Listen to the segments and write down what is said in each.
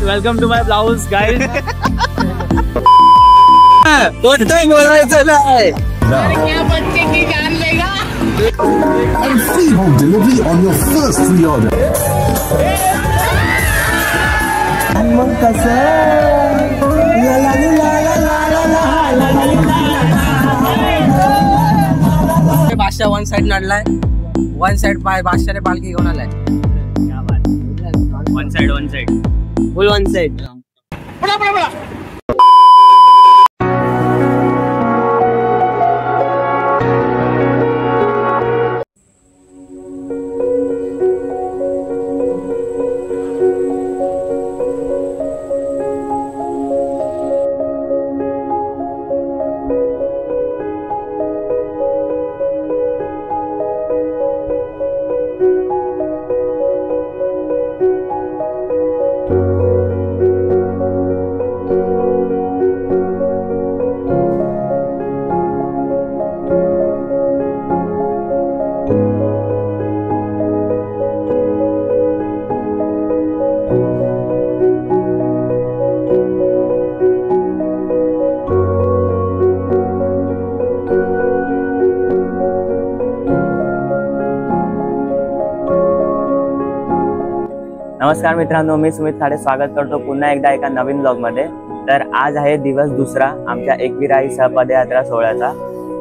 Welcome to my ब्लाउज guys. कोणतं बोलायचं नाही. क्या बच्चे की जान लेगा. And free home delivery on your first free order. मग कसं बादशाह वन साइड नडलाय. वन साइड बादशाहने पालखी घेऊन आलाय. वन साइड फुल वन साइड. नमस्कार मित्रांनो, मी सुमित खाडे स्वागत करतो पुन्हा एकदा एका नवीन ब्लॉग मध्ये. तर आज आहे दिवस दुसरा आमच्या एकविराईचा पदयात्रा सोहळ्याचा.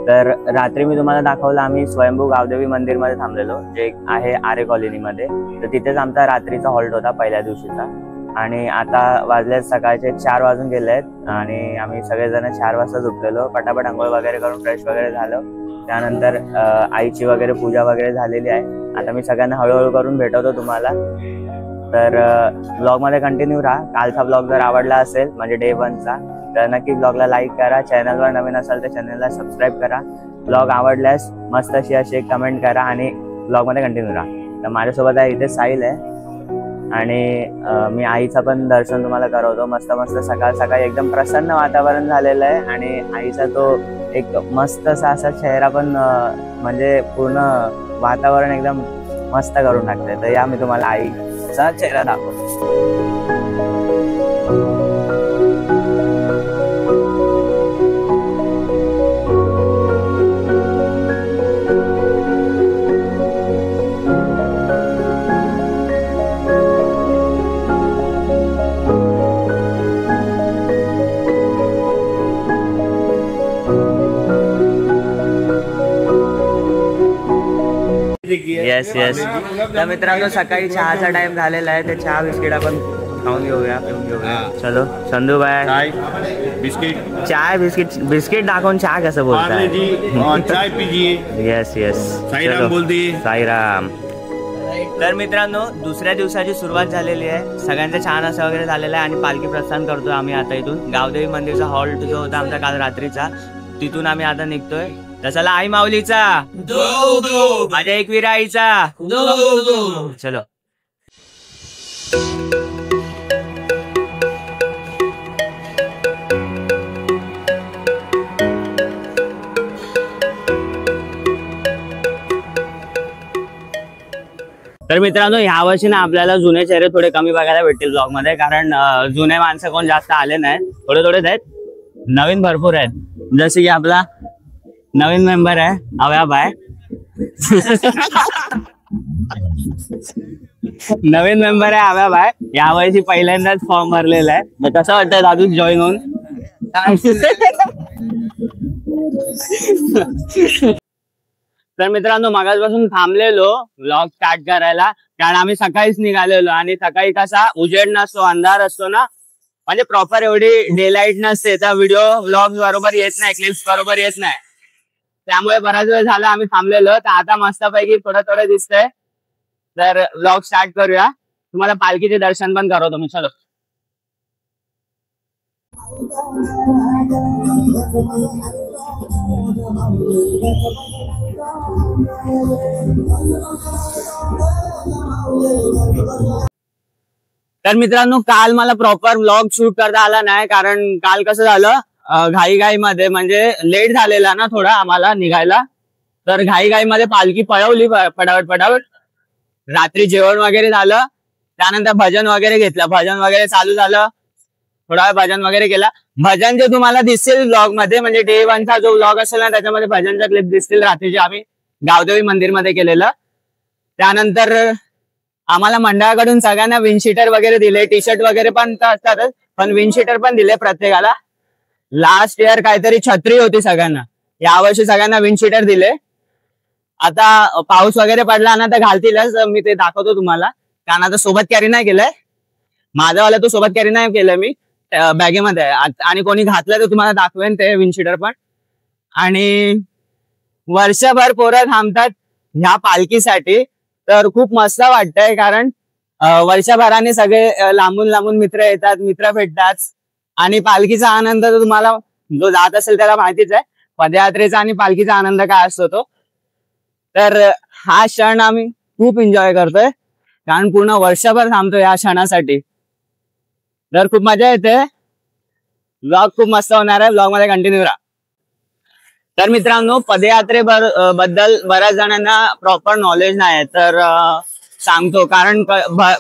तर रात्री मी तुम्हाला दाखवलं आम्ही स्वयंभू गावदेवी मंदिर मध्ये थांबलेलो, जे आहे आरे कॉलनी मध्ये. तर तिथेच आमचा रात्रीचा हॉल्ट होता पहिल्या दिवशीचा. आणि आता वाजले सकाळचे 4 वाजून गेले आहेत आणि आम्ही सगळेजण 4 वाजता झोपलेलो. पटापट आंघोळ वगैरे करून फ्रेश वगैरे झालो. त्यानंतर आईची वगैरे पूजा वगैरे झालेली आहे. आता मी सगळ्यांना हळूहळू करून भेटवतो तुम्हाला. तर ब्लॉग मध्ये कंटिन्यू राहा. कालचा ब्लॉग जर आवडला असेल म्हणजे डे 1चा, तर नक्की ब्लॉगला लाईक करा. चॅनलवर नवीन असाल तर चॅनलला सबस्क्राईब करा. ब्लॉग आवडल्यास मस्त अशी एक कमेंट करा आणि ब्लॉग मध्ये कंटिन्यू राहा. तर माझ्यासोबत आहे इथे साहिल आहे आणि मी आईचं पण दर्शन तुम्हाला करवतो. मस्त सकाळ सकाळी एकदम प्रसन्न वातावरण झालेलं आहे आणि आईचा तो एक मस्त असा चेहरा पण म्हणजे पूर्ण वातावरण एकदम मस्त करून टाकतंय. तर या मी तुम्हाला आईचा चेहरा दाखवतो. येस तर मित्रांनो, सकाळी चहाचा टाइम झालेला आहे. ते चहा बिस्किट आपण खाऊन घेऊया, पिऊन घेऊया. चलो संधू भाई, चाय बिस्किट दाखवून चहा कसं बोलताय? चाय पीजिए. येस साईराम बोलते. साईराम. तर मित्रांनो, दुसऱ्या दिवसाची सुरुवात झालेली आहे. सगळ्यांचं छान असं वगैरे झालेलं आहे आणि पालखी प्रस्थान करतोय आम्ही आता इथून. गावदेवी मंदिरचा हॉल्ट जो होता आमचा काल रात्रीचा, तिथून आम्ही आता निघतोय. तसला आई माऊलीचा माझ्या एकविराईचा चलो. तर मित्रांनो, ह्या वर्षी ना आपल्याला जुने चेहरे थोडे कमी बघायला भेटतील ब्लॉग मध्ये, कारण जुने माणसं कोण जास्त आले नाही. थोडेच आहेत. नवीन भरपूर आहेत. जसे की आपला नवीन मेंबर आहे अव्या बाय. नवीन मेंबर आहे अव्या बाय. यावर्षी पहिल्यांदाच फॉर्म भरलेला आहे. कसं वाटतंय दादू जॉईन होऊन? तर मित्रांनो, मागासपासून थांबलेलो व्लॉग स्टार्ट करायला, कारण आम्ही सकाळीच निघालेलो आणि सकाळी कसा उजेड नसतो, अंधार असतो ना, म्हणजे प्रॉपर एवढी डे लाईट नसते. तर व्हिडिओ व्लॉग बरोबर येत नाही, क्लिप्स बरोबर येत नाही. त्यामुळे बराच वेळ झाला आम्ही थांबलेलो. तर आता मस्तपैकी थोडं दिसतंय. तर व्लॉग स्टार्ट करूया. तुम्हाला पालखीचे दर्शन पण करवतो मी. चलो. तर मित्रांनो, काल मला प्रॉपर व्लॉग शूट करता आला नाही, कारण काल कसं झालं, घाई मध्ये म्हणजे लेट झालेला ना थोडा आम्हाला निघायला. तर घाई मध्ये पालखी पळवली पटापट. रात्री जेवण वगैरे झालं त्यानंतर भजन वगैरे घेतलं, भजन वगैरे चालू झालं, थोडा वेळ भजन वगैरे केला. भजन जे तुम्हाला दिसतील ब्लॉग मध्ये, म्हणजे डे 1चा जो ब्लॉग असेल ना त्याच्यामध्ये भजनच्या क्लिप दिसतील रात्रीचे आम्ही गावदेवी मंदिरमध्ये केलेलं. त्यानंतर आम्हाला मंडळाकडून सगळ्यांना विंडशीटर वगैरे दिले, टी शर्ट वगैरे पण असतातच, पण विंडशीटर पण दिले प्रत्येकाला. लास्ट इयर काहीतरी छत्री होती सगळ्यांना, यावर्षी सगळ्यांना विंडशीटर दिले. आता पाऊस वगैरे पडला ना तर घालतीलच, मी ते दाखवतो तुम्हाला. कारण आता सोबत कॅरी नाही केलंय माझावाला, तो सोबत कॅरी नाही केलं मी, बॅगेमध्ये आणि कोणी घातलं तर तुम्हाला दाखवेन ते विंडशीटर पण. आणि वर्षभर पोरं थांबतात ह्या पालखीसाठी, तर खूप मस्त वाटतंय. कारण वर्षभराने सगळे लांबून लांबून मित्र येतात, मित्र भेटतात. आणि पालखीचा आनंद तर तुम्हाला जो जात असेल त्याला माहितीच आहे, पदयात्रेचा आणि पालखीचा आनंद काय असतो तो. तर हा क्षण आम्ही खूप एन्जॉय करतोय, कारण पूर्ण वर्षभर थांबतोय या क्षणासाठी. तर खूप मजा येते. ब्लॉग खूप मस्त होणार आहे, ब्लॉग मध्ये कंटिन्यू राहा. तर मित्रांनो, पदयात्रेबद्दल बऱ्याच जणांना प्रॉपर नॉलेज नाही आहे, तर सांगतो. कारण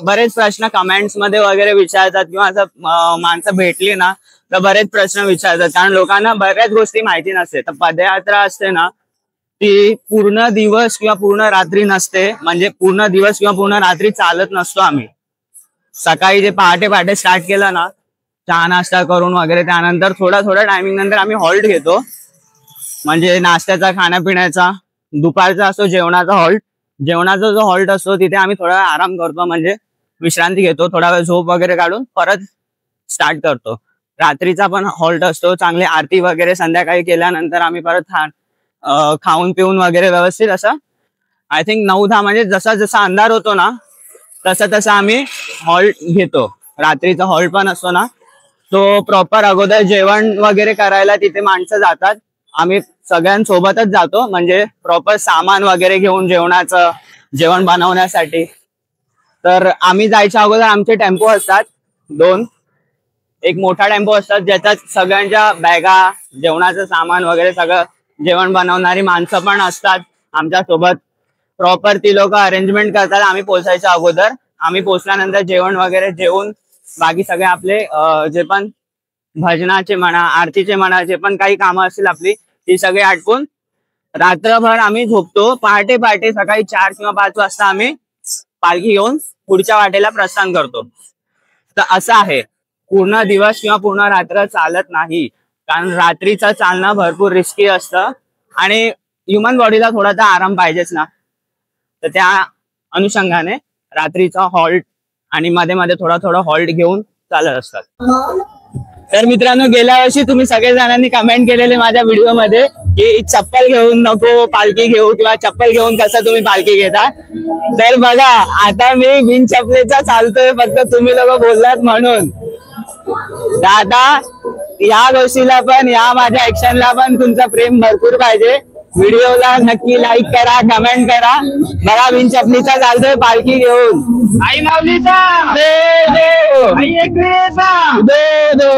बरेच प्रश्न कमेंट्स मध्ये वगैरे विचारतात, किंवा असं माणसं भेटली ना तर बरेच प्रश्न विचारतात, कारण लोकांना बऱ्याच गोष्टी माहिती नसते. तर पदयात्रा असते ना ती पूर्ण दिवस किंवा पूर्ण रात्री नसते, म्हणजे पूर्ण दिवस किंवा पूर्ण रात्री चालत नसतो आम्ही. सकाळी जे पहाटे स्टार्ट केलं ना, चहा नाश्ता करून वगैरे, त्यानंतर थोडा टायमिंग नंतर आम्ही हॉल्ट घेतो, म्हणजे नाश्त्याचा, खाण्यापिण्याचा. दुपारचा असतो जेवणाचा हॉल्ट. जेवणाचा जो हॉल्ट असतो तिथे आम्ही थोडा वेळ आराम करतो, म्हणजे विश्रांती घेतो, थोडा वेळ झोप वगैरे काढून परत स्टार्ट करतो. रात्रीचा पण हॉल्ट असतो, चांगली आरती वगैरे संध्याकाळी केल्यानंतर आम्ही परत खाऊन पिऊन वगैरे व्यवस्थित असं आय थिंक 9-10 म्हणजे जसा जसा अंधार होतो ना तसा आम्ही हॉल्ट घेतो. रात्रीचा हॉल्ट पण असतो ना तो प्रॉपर अगोदर जेवण वगैरे करायला तिथे माणसं जातात, आम्ही सगळ्यांसोबतच जातो, म्हणजे प्रॉपर सामान वगैरे घेऊन जेवणाचं, जेवण बनवण्यासाठी. तर आम्ही जायच्या अगोदर आमचे टेम्पो असतात 2, एक मोठा टेम्पो असतात ज्याच्यात सगळ्यांच्या बॅगा, जेवणाचं सामान वगैरे सगळं, जेवण बनवणारी माणसं पण असतात आमच्या सोबत. प्रॉपर ती लोक अरेंजमेंट करतात आम्ही पोहोचायच्या अगोदर. आम्ही पोहोचल्यानंतर जेवण वगैरे जेवून बाकी सगळे आपले जे पण भजनाचे म्हणा, आरतीचे म्हणा, जे पण काही कामं असतील आपली ती सगळे आटपून रात्रभर आम्ही झोपतो. पहाटे सकाळी 4 किंवा 5 वाजता आम्ही पालखी घेऊन पुढच्या वाटेला प्रस्थान करतो. तर असं आहे, पूर्ण दिवस किंवा पूर्ण रात्र चालत नाही, कारण रात्रीचं चालणं भरपूर रिस्की असतं आणि ह्युमन बॉडीला थोडासा आराम पाहिजेच ना. तर त्या अनुषंगाने रात्रीचा हॉल्ट आणि मध्ये मध्ये थोडा हॉल्ट घेऊन चालत असतात. तर मित्रांनो, गेल्या वर्षी तुम्ही सगळे जणांनी कमेंट केलेले माझ्या व्हिडिओ मध्ये की चप्पल घेऊन नको पालखी घेऊ, किंवा चप्पल घेऊन कसं तुम्ही पालखी घेता. तर बघा, आता मी बिन चपलेचा चालतोय, फक्त तुम्ही लोक बोललात म्हणून. आता या गोष्टीला पण, या माझ्या ऍक्शनला पण तुमचं प्रेम भरपूर पाहिजे. व्हिडिओला नक्की लाईक करा, कमेंट करा. बघा, बिन चपलीचा चालतोय पालखी घेऊन. आई माऊलीचा दे दे, आई एकविरेचा दे दे.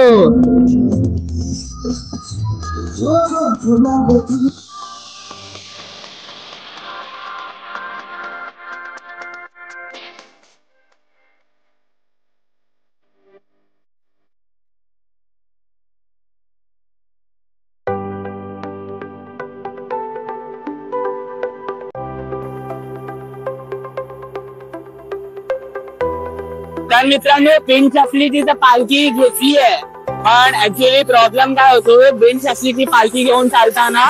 तर मित्रांनो, बिन चपलीची तर पालखी घेतली आहे, पण ऍक्च्युअली प्रॉब्लेम काय होतो, बिन चपलीची पालखी घेऊन चालताना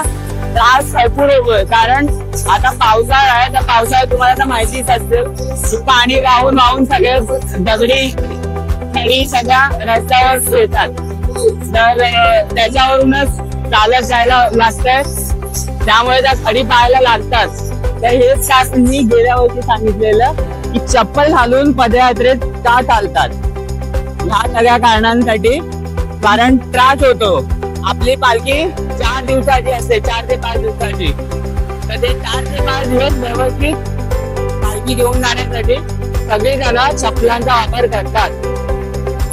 त्रास भरपूर होतोय. कारण आता पावसाळा आहे, तर पावसाळ्यात तुम्हाला तर माहितीच असेल, पाणी वाहून सगळे दगडी खडी सगळ्या रस्त्यावर येतात. तर त्याच्यावरूनच चालत जायला लागतंय, त्यामुळे त्या खडी पाहायला लागतात. तर हेच का मी गेल्या वर्षी सांगितलेलं की चप्पल घालून पदयात्रेत का चालतात, ह्या सगळ्या कारणांसाठी. कारण त्रास होतो. आपली पालखी 4 दिवसाची असते, 4 ते 5 दिवसाची. तर ते 4 ते 5 दिवस व्यवस्थित पालखी घेऊन जाण्यासाठी सगळे जण चप्पलांचा वापर करतात.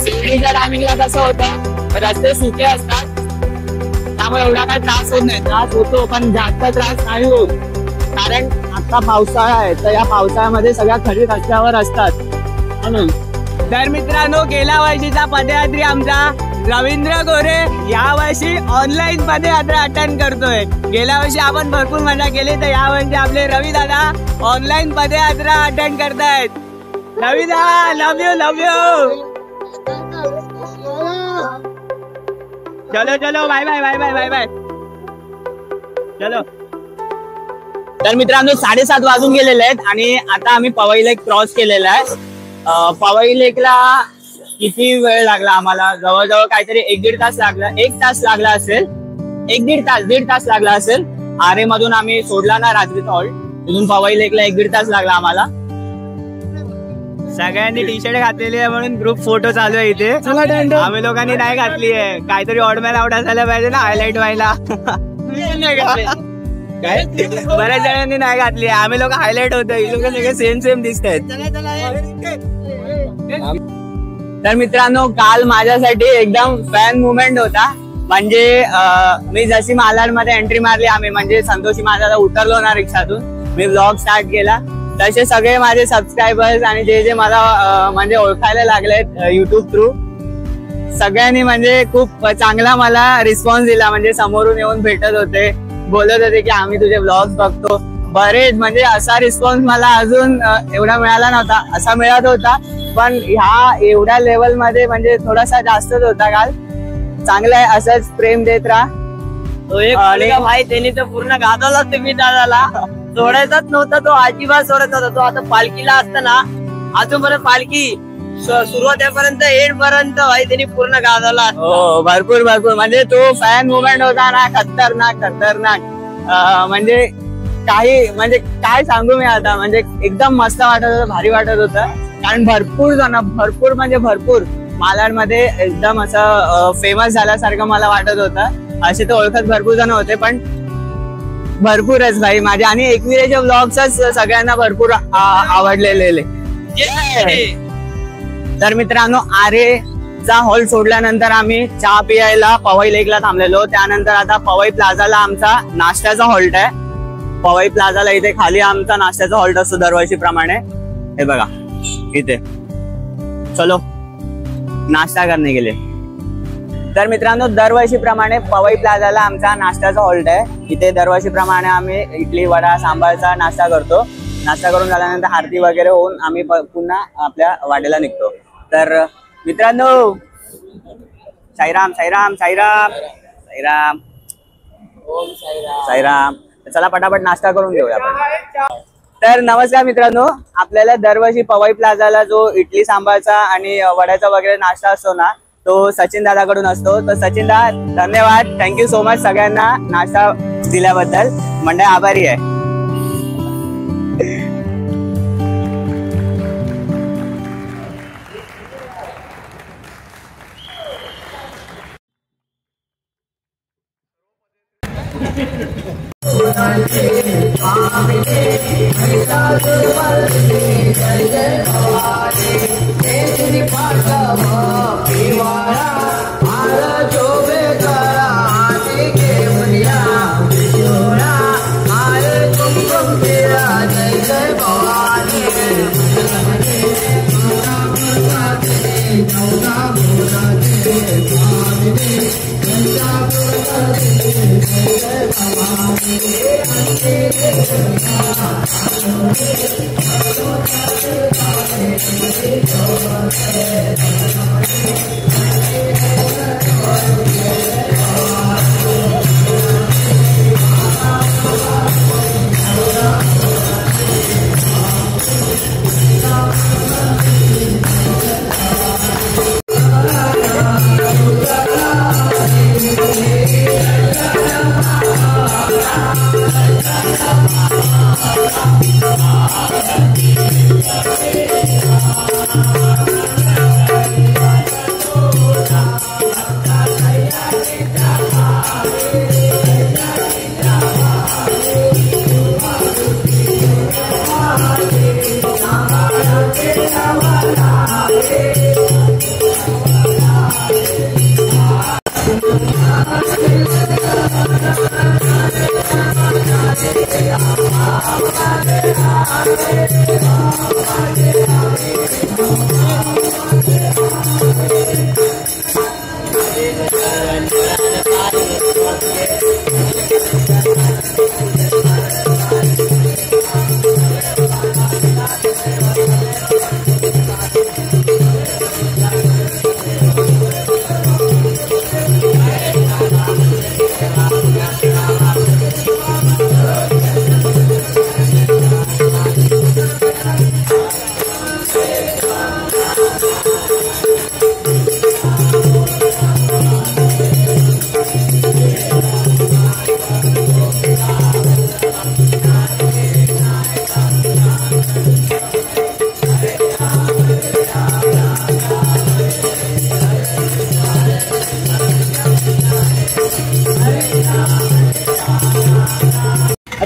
शिर्डीच्या टायमिंगला कसं होतं, रस्ते सुके असतात, त्यामुळे एवढा काही त्रास होत नाही. त्रास होतो पण जास्त त्रास नाही होत, कारण आता पावसाळा आहे, तर या पावसाळ्यामध्ये सगळ्या खडी रस्त्यावर असतात तर मित्रांनो, गेल्या वर्षीचा पदयात्री आमचा रवींद्र गोरे या वर्षी ऑनलाईन पदयात्रा अटेंड करतोय. गेल्या वर्षी आपण भरपूर मजा केली, तर या वर्षी आपले रवी दादा ऑनलाईन पदयात्रा अटेंड करतायत. रवी दादा, लव यू लव यू. चलो चलो, bye bye bye bye bye bye. चलो. तर मित्रांनो, 7:30 वाजून गेलेले आहेत आणि आता आम्ही पवई लेक क्रॉस केलेला आहे. पवई लेकला किती वेळ लागला आम्हाला? जवळजवळ काहीतरी 1-1.5 तास लागला. 1 तास लागला असेल, 1-1.5 तास लागला असेल. आरे मधून आम्ही सोडला ना रात्रीचा हॉल्ट, तिथून पवई लेकला 1-1.5 तास लागला आम्हाला. सगळ्यांनी टी शर्ट घातलेली आहे म्हणून ग्रुप फोटो चालू आहे इथे. आम्ही लोकांनी नाही घातली आहे. काहीतरी ऑडमॅन आउट असायला पाहिजे ना हायलाइट व्हायला. बऱ्याच जणांनी नाही घातली. आम्ही लोक हायलाइट होतो, ही लोक सगळे सेम सेम दिसत आहेत. तर मित्रांनो, काल माझ्यासाठी एकदम फॅन मुवमेंट होता. म्हणजे मी जशी मालाडमध्ये एंट्री मारली आम्ही, म्हणजे संतोषी माझ्याला उतरलो ना रिक्षातून, मी व्लॉग स्टार्ट केला, तसे सगळे माझे सबस्क्रायबर्स आणि जे मला म्हणजे ओळखायला लागलेत युट्यूब थ्रू, सगळ्यांनी म्हणजे खूप चांगला मला रिस्पॉन्स दिला. म्हणजे समोरून येऊन भेटत होते, बोलत होते की आम्ही तुझे व्लॉग्स बघतो. बरेच म्हणजे असा रिस्पॉन्स मला अजून एवढा मिळाला नव्हता. असा मिळत होता, पण ह्या एवढ्या लेवल मध्ये म्हणजे थोडासा जास्तच होता काल. चांगलं आहे, असंच प्रेम देत राहा. भाई त्यांनी तर पूर्ण गाजवलाच तुम्ही दादाला. सोडायचाच नव्हता तो, अजिबात सोडत नव्हता तो. आता पालखीला असताना अजूनपर्यंत पालखी सुरुवात पर्यंत एंड पर्यंत भाई त्यांनी पूर्ण गाजवला. हो, भरपूर भरपूर. म्हणजे तो फॅन मुवमेंट होता ना, खतरनाक खतरनाक. म्हणजे काही म्हणजे काय सांगू मी आता, म्हणजे एकदम मस्त वाटत होतं, भारी वाटत होतं. कारण भरपूर जण, भरपूर म्हणजे भरपूर मालाडमध्ये एकदम असं फेमस झाल्यासारखं मला वाटत होतं. असे तर ओळखत भरपूर जण होते, पण भरपूरच भाई माझे. आणि एकविरेचे व्लॉग्सच सगळ्यांना भरपूर आवडलेले. तर मित्रांनो, आरेचा हॉल सोडल्यानंतर आम्ही चहा पियायला पवई लेकला थांबलेलो. त्यानंतर आता पवई प्लाझाला आमचा नाश्त्याचा हॉल्ट आहे. पवई प्लाझाला इथे खाली आमचा नाश्त्याचा हॉल्ट असतो दरवर्षी प्रमाणे. हे बघा इथे, चलो नाश्ता करणे गेले. तर मित्रांनो, दरवर्षी प्रमाणे पवई प्लाझाला आमचा नाश्त्याचा हॉल्ट आहे. इथे दरवर्षी प्रमाणे आम्ही इडली वडा सांबारचा नाश्ता करतो. नाश्ता करून झाल्यानंतर आरती वगैरे होऊन आम्ही पुन्हा आपल्या वाटेला निघतो. तर मित्रांनो, साईराम साईराम साईराम साईराम साईराम. चला पटापट नाश्ता करून घेऊया आपण. तर नमस्कार मित्रांनो, आपल्याला दरवर्षी पवई प्लाझाला जो इडली सांबारचा आणि वड्याचा वगैरे नाश्ता असतो ना, तो सचिन दादाकडून असतो. तर सचिन दा, धन्यवाद, थँक्यू सो मच सगळ्यांना नाश्ता दिल्याबद्दल. मंडळ आभारी आहे.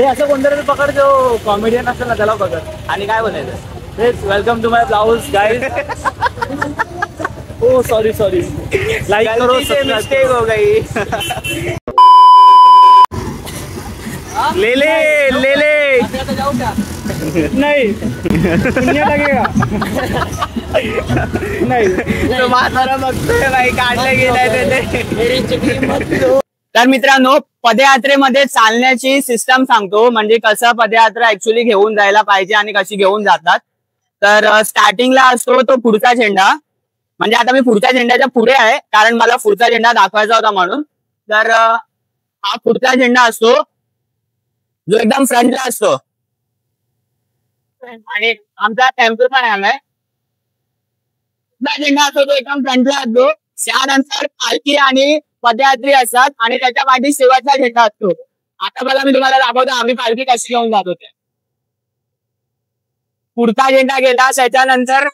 असं कोणतरी पकड जो कॉमेडियन असेल ना त्याला पकड. आणि काय बोलायचं तेच वेलकम टू माय ब्लाउज गाईज. हो सॉरी लाईक करो मिस्टेक हो गई. ले ले नहीं पुण्य लगेगा. नाही तो म्हातारा बघतोय बाई काढलं गेलाय. तर मित्रांनो पदयात्रेमध्ये चालण्याची सिस्टम सांगतो म्हणजे कसं पदयात्रा ऍक्च्युली घेऊन जायला पाहिजे आणि कशी घेऊन जातात. तर स्टार्टिंगला असतो तो पुढचा झेंडा. म्हणजे आता मी पुढच्या झेंड्याच्या पुढे आहे कारण मला पुढचा झेंडा दाखवायचा होता म्हणून. तर हा पुढचा झेंडा असतो जो एकदम फ्रंटला असतो. आणि आमचा टेम्पो पण आलाय. झेंडा असतो तो एकदम फ्रंटला असतो. त्यानंतर पालखी आणि पदयात्री असतात आणि त्याच्या पाठी शेवटचा झेंडा असतो. आता मला मी तुम्हाला दाखवतो आम्ही पालखी कशी घेऊन जात होते. पुढचा झेंडा गेला त्याच्यानंतर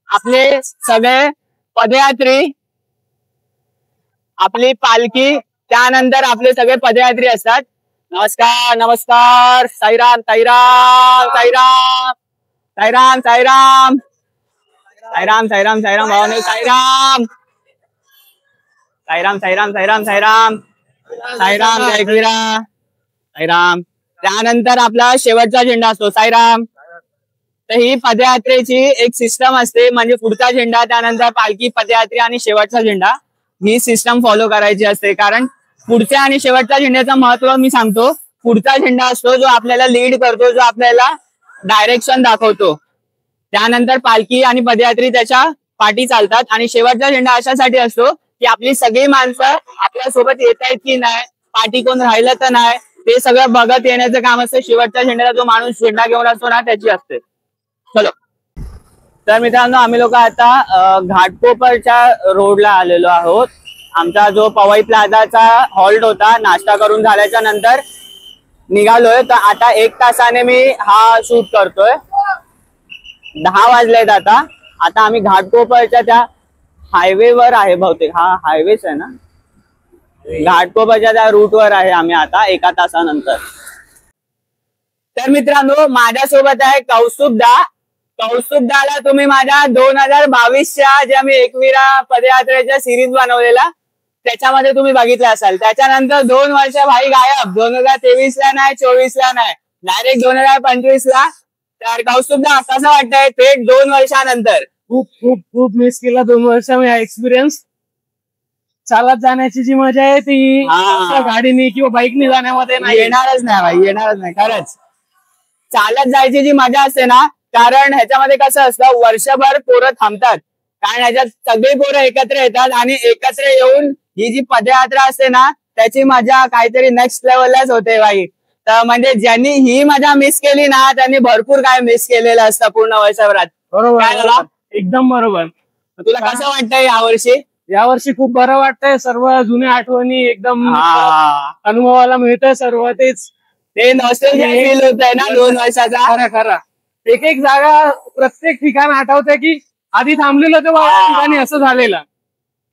आपले सगळे पदयात्री आपली पालखी त्यानंतर आपले सगळे पदयात्री असतात. नमस्कार नमस्कार साईराम साईराम साईराम साईराम साईराम साईराम साईराम साईराम भावाने साईराम साईराम साईराम साईराम साईराम साईराम जयवीरा साईराम. त्यानंतर आपला शेवटचा झेंडा असतो साईराम. तर ही पदयात्रेची एक सिस्टम असते म्हणजे पुढचा झेंडा त्यानंतर पालखी पदयात्री आणि शेवटचा झेंडा ही सिस्टम फॉलो करायची असते. कारण पुढच्या आणि शेवटच्या झेंड्याचं महत्व मी सांगतो. पुढचा झेंडा असतो जो आपल्याला लीड करतो जो आपल्याला डायरेक्शन दाखवतो. त्यानंतर पालखी आणि पदयात्री त्याच्या पाठी चालतात आणि शेवटचा झेंडा अशासाठी असतो की आपली सगळी माणसं आपल्या सोबत येत आहेत की नाही पाठी कोण राहिलं तर नाही ते सगळं बघत येण्याचं काम असतं. शेवटच्या झेंड्याला जो माणूस झेंडा घेऊन असतो ना त्याची असते. चलो तर मित्रांनो आम्ही लोक आता घाटकोपरच्या रोडला आलेलो आहोत. आमचा जो पवई प्लाझाचा हॉल्ट होता नाश्ता करून झाल्याच्या नंतर निघालोय. तर आता 1 तासाने मी हा शूट करतोय. 10 वाजलेत आता. आता आम्ही घाटकोपरच्या त्या हायवेवर आहे बहुतेक. हा हायवेच आहे ना. घाटकोपरच्या त्या रूटवर आहे आम्ही आता 1 तासानंतर. तर मित्रांनो माझ्यासोबत आहे कौस्तुभदा. कौस्तुभदाला तुम्ही माझ्या 2022च्या ज्या मी एकविरा पदयात्रेच्या सिरीज बनवलेला त्याच्यामध्ये तुम्ही बघितलं असाल. त्याच्यानंतर 2 वर्ष भाई गायब. 2023ला नाही 24ला नाही डायरेक्ट 2025ला. तर कौस्तुभदा कसं वाटतंय थेट 2 वर्षानंतर. खूप खूप खूप मिस केला 2 वर्ष मी हा एक्सपिरियन्स. चालत जाण्याची जी मजा आहे ती गाडीने किंवा बाईकने जाण्यामध्ये नाही येणारच नाही भाई येणारच नाही. खरंच चालत जायची जी मजा असते ना कारण ह्याच्यामध्ये कसं असतं वर्षभर पोरं थांबतात कारण ह्याच्यात सगळी पोरं एकत्र येतात आणि एकत्र येऊन ही जी पदयात्रा असते ना त्याची मजा काहीतरी नेक्स्ट लेवललाच होते भाई. तर म्हणजे ज्यांनी ही मजा मिस केली ना त्यांनी भरपूर काय मिस केलेलं असतं पूर्ण वर्षभरात. बरोबर एकदम बरोबर. तुला कसं वाटतंय यावर्षी खूप बरं वाटतंय. सर्व जुन्या आठवणी एकदम अनुभवाला मिळतंय सर्व तेच ते नॉस्टॅल्जिया फील होत आहे ना 2 वर्षाचा. खरं खरं एक एक जागा प्रत्येक ठिकाण आठवतंय की आधी थांबलेलं तेव्हा ठिकाणी असं झालेलं.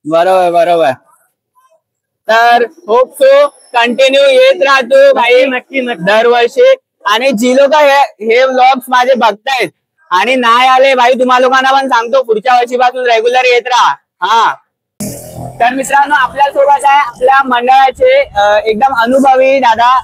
बरोबर बरोबर. तर होप सो कंटिन्यू येत राहतो भाई नक्की नक्की दरवर्षी. आणि जी लोक हे व्लॉग्स माझे बघतायत आणि नाही आले भाई तुम्हा लोकांना पण सांगतो पुढच्या वर्षीपासून रेग्युलर येत राहा. हा तर मित्रांनो आपल्यासोबत आहे आपल्या मंडळाचे एकदम अनुभवी दादा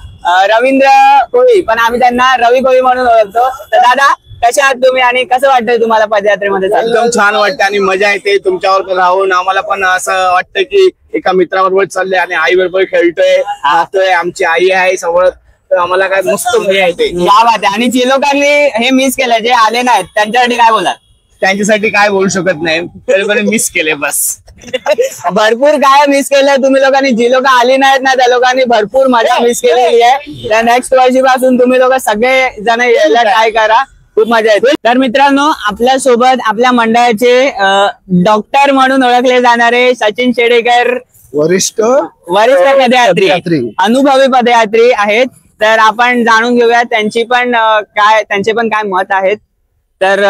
रवींद्र कोळी पण आम्ही त्यांना रवी कोळी म्हणून ओळखतो. तर दादा कसे आहात तुम्ही आणि कसं वाटतंय तुम्हाला पदयात्रेमध्ये. एकदम छान वाटतं आणि मजा येते तुमच्यावर राहून. आम्हाला पण असं वाटतं की एका मित्राबरोबर चाललंय आणि आई बरोबर खेळतोय राहतोय. आमची आई आहे समोर तर आम्हाला काय मस्त मजा येते. या बात आहे. आणि जे लोकांनी हे मिस केलं जे आले नाहीत त्यांच्यासाठी काय बोला. त्यांच्यासाठी काय बोलू शकत नाही तरी मिस केले बस. भरपूर काय मिस केलंय तुम्ही लोकांनी. जी लोक आली नाहीत ना त्या लोकांनी भरपूर मजा मिस केलेली आहे. त्या नेक्स्ट वर्षीपासून तुम्ही लोक सगळे जण यायला ट्राय करा खूप मजा येते. तर मित्रांनो आपल्या सोबत आपल्या मंडळाचे डॉक्टर म्हणून ओळखले जाणारे सचिन शेडेकर वरिष्ठ पदयात्री अनुभवी पदयात्री आहेत. तर आपण जाणून घेऊया त्यांचे पण काय मत आहेत. तर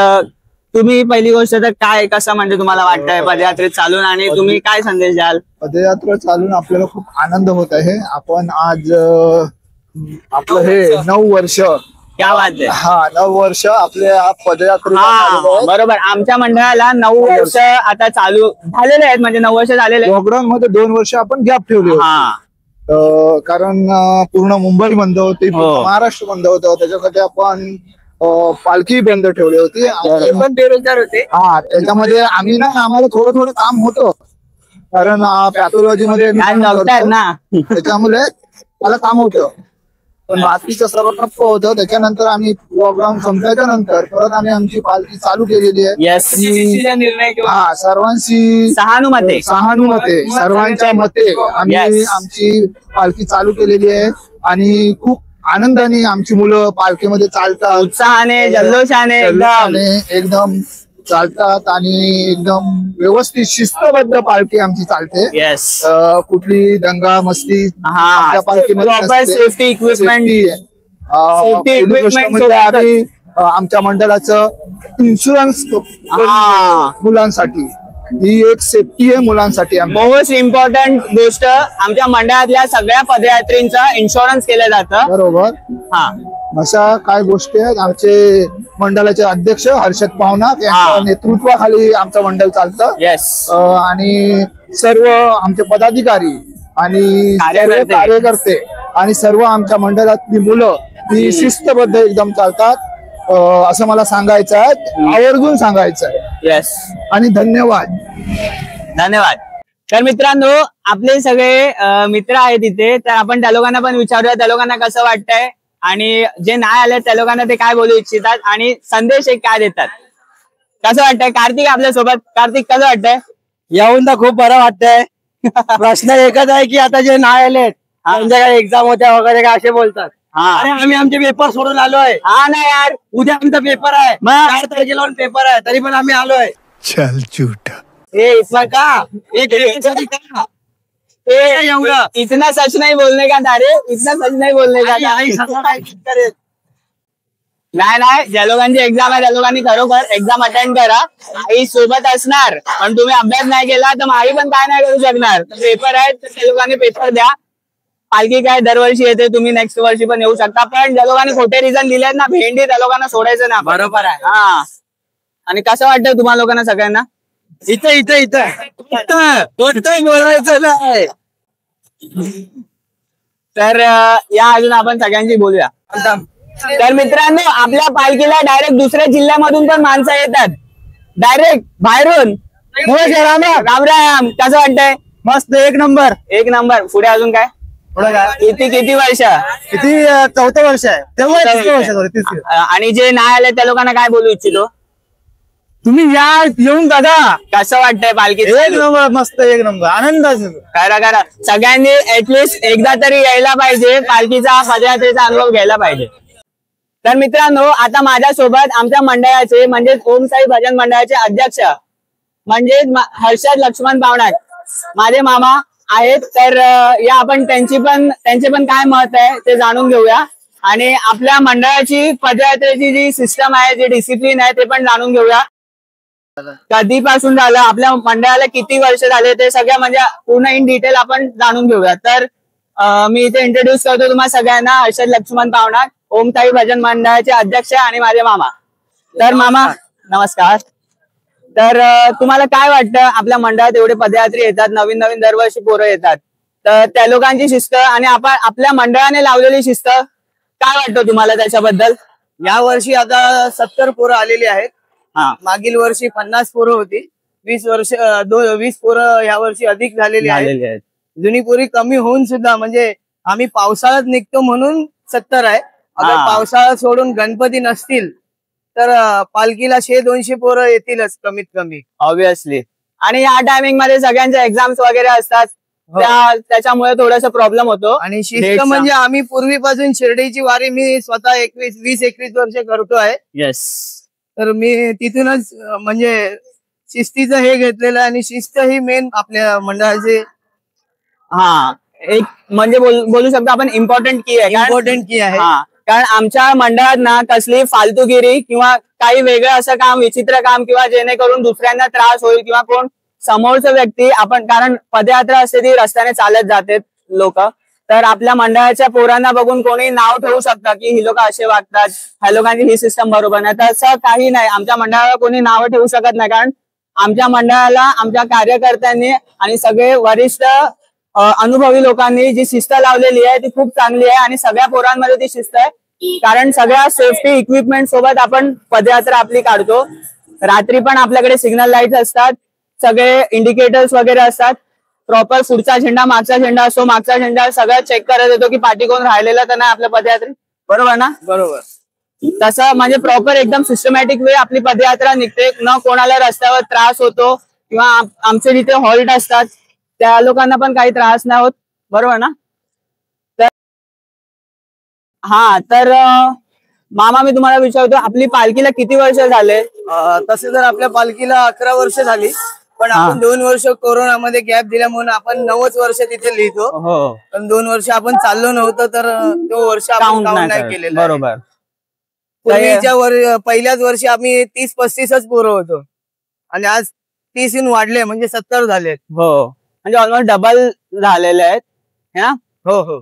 तुम्ही पहिली गोष्ट तर काय कसं म्हणजे तुम्हाला वाटतंय पदयात्रेत चालून आणि तुम्ही काय संदेश द्याल. पदयात्रा चालून आपल्याला खूप आनंद होत आहे. आपण आज आपलं हे 9 वर्ष. क्या बात आहे. हा 9 वर्ष आपल्या पदयात्रेला झालेलं आहे. बरोबर. आमच्या मंडळाला 9 वर्ष आता चालू झालेले आहेत, म्हणजे 9 वर्ष झालेले आहेत. लॉकडाऊन मध्ये 2 वर्ष आपण गॅप ठेवली होती. कारण पूर्ण मुंबई बंद होती, महाराष्ट्र बंद होतं, त्याच्यासाठी आपण पालखी बंद ठेवली होती. पण बेरोजगार होते. हा त्याच्यामध्ये आम्हाला थोडं थोडं काम होतं, कारण पॅथॉलॉजी मध्ये ना त्याच्यामुळे मला काम होतं, पण बाकीचं सर्व ठप्प होतं. त्याच्यानंतर आम्ही लॉकडाऊन संपल्याच्या नंतर परत आम्ही आमची पालखी चालू केलेली आहे. हा सर्वांशी सहानुमते सर्वांच्या मते आम्ही आमची पालखी चालू केलेली आहे आणि खूप आनंदाने आमची मुलं पालखीमध्ये चालतात, उत्साहाने जल्लोषाने एकदम चालतात आणि एकदम व्यवस्थित शिस्तबद्ध पालखी आमची चालते. कुठली दंगा मस्ती आमच्या पालखीमध्ये सेफ्टी इक्विपमेंट आम्ही आमच्या मंडळाचं इन्शुरन्स मुलांसाठी, ही एक सेफ्टी आहे मुलांसाठी. मोस्ट इम्पॉर्टंट गोष्ट, आमच्या मंडळातल्या सगळ्या पदयात्रींचा इन्शुरन्स केलं जातं. बरोबर. अशा काय गोष्टी आहेत. आमचे मंडळाचे अध्यक्ष हर्षद पाहुणा यांच्या नेतृत्वाखाली आमचं मंडळ चालतं आणि सर्व आमचे पदाधिकारी आणि कार्यकर्ते आणि सर्व आमच्या मंडळातली मुलं ही शिस्तबद्ध एकदम चालतात, असं मला सांगायचं आहे, आवर्जून सांगायचं आहे. आणि धन्यवाद. तर मित्रांनो, आपले सगळे मित्र आहेत इथे, तर आपण त्या लोकांना पण विचारूया त्या लोकांना कसं वाटतंय आणि जे नाही आले त्या लोकांना ते काय बोलू इच्छितात आणि संदेश एक काय देतात. कसं वाटतंय कार्तिक आपल्या सोबत? कार्तिक कसं वाटतंय? येऊन तर खूप बरं वाटतंय. प्रश्न एकच आहे की आता जे नाही आले त्यांच्या काही एक्झाम होत्या वगैरे काय असे बोलतात. अरे आम्ही आमचे पेपर सोडून आलोय. ना यार, उद्या आमचा पेपर आहे, 4 तारखेला पेपर आहे, तरी पण आम्ही आलोय. चल झूठा. इतना सच नहीं बोलने का था रे, इतना सच नहीं बोलने का था. नाही, ज्या लोकांची एक्झाम आहे त्या लोकांनी खरोखर एक्झाम अटेंड करा. आई सोबत असणार, पण तुम्ही अभ्यास नाही केला तर आई पण काय नाही करू शकणार. पेपर आहेत तर त्या लोकांनी पेपर द्या. पालखी काय दरवर्षी येते, तुम्ही नेक्स्ट वर्षी पण येऊ शकता, पण ज्या लोकांनी खोटे रिझन दिलेत ना भेंडी, त्या लोकांना सोडायचं ना. बरोबर आहे. आणि कसं वाटतं तुम्हाला लोकांना सगळ्यांना? इथं बोलायचं नाही. तर या अजून आपण सगळ्यांशी बोलूया. तर मित्रांनो, आपल्या पालखीला डायरेक्ट दुसऱ्या जिल्ह्यामधून पण माणसं येतात, डायरेक्ट बाहेरून. राम राम. कसं वाटतंय? मस्त, एक नंबर. पुढे अजून काय? किती वर्ष? किती? 4थं वर्ष आहे. तेव्हा आणि जे नाही आले त्या लोकांना काय बोलू इच्छितो? तुम्ही येऊन बघा. कसं वाटतंय पालखी? एक नंबर, मस्त, एक नंबर, आनंद. करा सगळ्यांनी ऍटलिस्ट एकदा तरी यायला पाहिजे, पालखीचा पदयात्रेचा अनुभव घ्यायला पाहिजे. तर मित्रांनो, आता माझ्यासोबत आमच्या मंडळाचे म्हणजेच ओम साई भजन मंडळाचे अध्यक्ष म्हणजे हर्षद लक्ष्मण पावणार माझे मामा आहेत. तर या आपण त्यांचे पण काय मत आहे ते जाणून घेऊया आणि आपल्या मंडळाची पदयात्रेची जी सिस्टम आहे, जी डिसिप्लिन आहे ते पण जाणून घेऊया. कधीपासून झालं, आपल्या मंडळाला किती वर्ष झाले, ते सगळं म्हणजे पूर्ण इन डिटेल आपण जाणून घेऊया. तर मी इथे इंट्रोड्यूस करतो तुम्हाला सगळ्यांना, हर्षद लक्ष्मण पावणार, ओम साई भजन मंडळाचे अध्यक्ष आणि माझे मामा. तर मामा नमस्कार. तर तुम्हाला काय वाटतं, आपल्या मंडळात एवढे पदयात्री येतात, नवीन दरवर्षी पोरं येतात, तर त्या लोकांची शिस्त आणि आपल्या मंडळाने लावलेली शिस्त काय वाटतं तुम्हाला त्याच्याबद्दल? या वर्षी आता 70 पोरं आलेली आहेत. मागील वर्षी 50 पोरं होती. 20 पोरं या वर्षी अधिक झालेली आहेत. जुनी पोरी कमी होऊन सुद्धा म्हणजे आम्ही पावसाळ्यात निघतो म्हणून 70 आहे. अगर पावसाळा सोडून गणपती नसतील तर पालखीला 100-200 पोरं येतीलच कमीत कमी, ऑब्विसली. आणि या टायमिंग मध्ये सगळ्यांचे एक्झाम्स वगैरे असतात, त्याच्यामुळे थोडासा प्रॉब्लेम होतो. आणि शिस्त म्हणजे आम्ही पूर्वीपासून शिर्डीची वारी मी स्वतः 20-21 वर्ष करतोय. तर मी तिथूनच म्हणजे शिस्तीचं हे घेतलेलं आणि शिस्त ही मेन आपल्या मंडळाचे एक म्हणजे बोलू शकतो आपण इम्पॉर्टंट की आहे. कारण आमच्या मंडळात ना कसली फालतूगिरी किंवा काही वेगळं असं काम, विचित्र काम किंवा जेणेकरून दुसऱ्यांना त्रास होईल किंवा कोण समोरचं व्यक्ती, आपण कारण पदयात्रा असते ती रस्त्याने चालत जाते लोक, तर आपल्या मंडळाच्या पोरांना बघून कोणी नाव ठेवू शकतं की ही लोक असे वागतात, ह्या लोकांची ही सिस्टम बरोबर नाही, तसं काही नाही. आमच्या मंडळाला कोणी नावं ठेवू शकत नाही, कारण आमच्या मंडळाला आमच्या कार्यकर्त्यांनी आणि सगळे वरिष्ठ अनुभवी लोकांनी जी शिस्त लावलेली आहे ती खूप चांगली आहे आणि सगळ्या पोरांमध्ये ती शिस्त आहे. कारण सगळ्या सेफ्टी इक्विपमेंट सोबत आपण पदयात्रा आपली काढतो. रात्री पण आपल्याकडे सिग्नल लाईट असतात, सगळे इंडिकेटर्स वगैरे असतात. प्रॉपर पुढचा झेंडा मागचा झेंडा असो, मागचा झेंडा सगळं चेक करत येतो की पाठी कोण राहिलेला तर नाही आपल्या पदयात्रेत. बरोबर ना? बरोबर. तसं म्हणजे प्रॉपर एकदम सिस्टमॅटिक वे आपली पदयात्रा निघते. न कोणाला रस्त्यावर त्रास होतो किंवा आमचे जिथे हॉल्ट असतात त्या लोकांना पण काही त्रास नाही होत. बरोबर ना? तर मामा मी तुम्हाला विचारतो, आपली पालखीला किती वर्ष झाले? तसे तर आपल्या पालखीला 11 वर्ष झाली, पण आपण 2 वर्ष कोरोनामध्ये गॅप दिल्यामुळे आपण 9 वर्ष तिथे लिहितो. हो, पण 2 वर्ष आपण चाललो नव्हतो तर तो वर्ष आपण काउंट काउंट नाही नाही केलेला. बरोबर. पूर्वीच्या पहिल्याच वर्षी आम्ही 30-35च पोरं होतो आणि आज 30 वाढले म्हणजे 70 झालेत. हो, म्हणजे ऑलमोस्ट डबल झालेले आहेत ना? हो हो.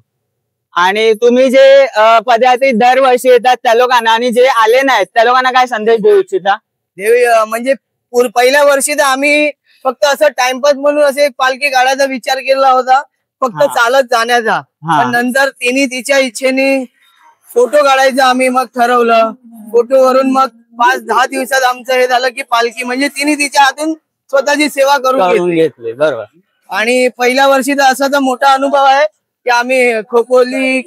आणि तुम्ही जे पदयात्रेत दरवर्षी येतात त्या लोकांना आणि जे आले नाहीत त्या लोकांना काय संदेश देऊ इच्छिता? देवी म्हणजे पहिल्या वर्षी तर आम्ही फक्त असं टाइमपास म्हणून असे पालखी काढायचा विचार केला होता, फक्त चालत जाण्याचा. पण नंतर तिने तिच्या इच्छेने फोटो काढायचा आम्ही मग ठरवलं. फोटो वरून मग 5-10 दिवसात आमचं हे झालं की पालखी म्हणजे तिने तिच्या हातून स्वतःची सेवा करून घेतली. बरोबर. आणि पहिल्या वर्षी तर असा तर मोठा अनुभव आहे की आम्ही खोपोली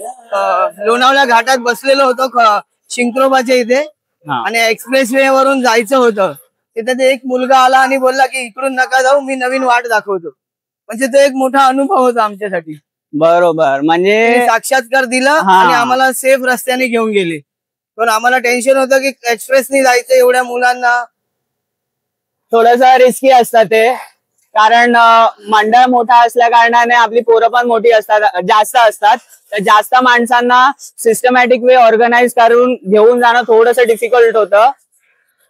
लोणावळा घाटात बसलेलो होतो शिंक्रोबाच्या इथे आणि एक्सप्रेस वे वरून जायचं होतं. तिथे एक मुलगा आला आणि बोलला की इकडून नका जाऊ, मी नवीन वाट दाखवतो. म्हणजे तो एक मोठा अनुभव होता आमच्यासाठी. बरोबर. म्हणजे साक्षात्कार दिला आणि आम्हाला सेफ रस्त्याने घेऊन गेले. पण आम्हाला टेन्शन होतं की एक्सप्रेसने जायचं एवढ्या मुलांना. थोडस रिस्की असतं ते, कारण मंडळ मोठा असल्या कारणाने आपली पोरं पण मोठी असतात, जास्त असतात. तर जास्त माणसांना सिस्टमॅटिक वे ऑर्गनाइज करून घेऊन जाणं थोडस डिफिकल्ट होतं.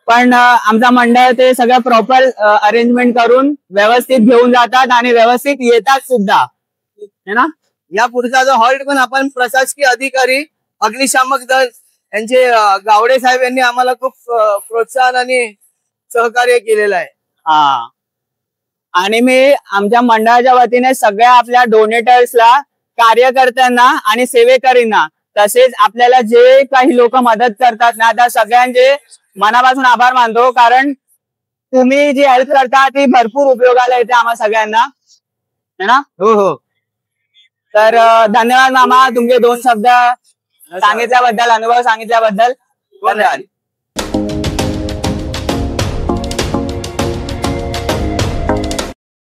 पण आमचा मंडळ ते सगळं प्रॉपर अरेंजमेंट करून व्यवस्थित घेऊन जातात आणि व्यवस्थित येतात सुद्धा, है ना? या पुढचा जो हॉल्ट पण आपण प्रशासकीय अधिकारी, अग्निशामक दल यांचे गावडे साहेब यांनी आम्हाला खूप प्रोत्साहन आणि सहकार्य केलेलं आहे. आणि मी आमच्या मंडळाच्या वतीने सगळ्या आपल्या डोनेटर्सला, कार्यकर्त्यांना आणि सेवेकरींना, तसेच आपल्याला जे काही लोक मदत करतात ना, त्या सगळ्यांचे मनापासून आभार मानतो. कारण तुम्ही जी हेल्प करता ती भरपूर उपयोगाला येते आम्हा सगळ्यांना, है ना? हो हो. तर धन्यवाद मामा, तुमचे 2 शब्द सांगितल्याबद्दल, अनुभव सांगितल्याबद्दल धन्यवाद.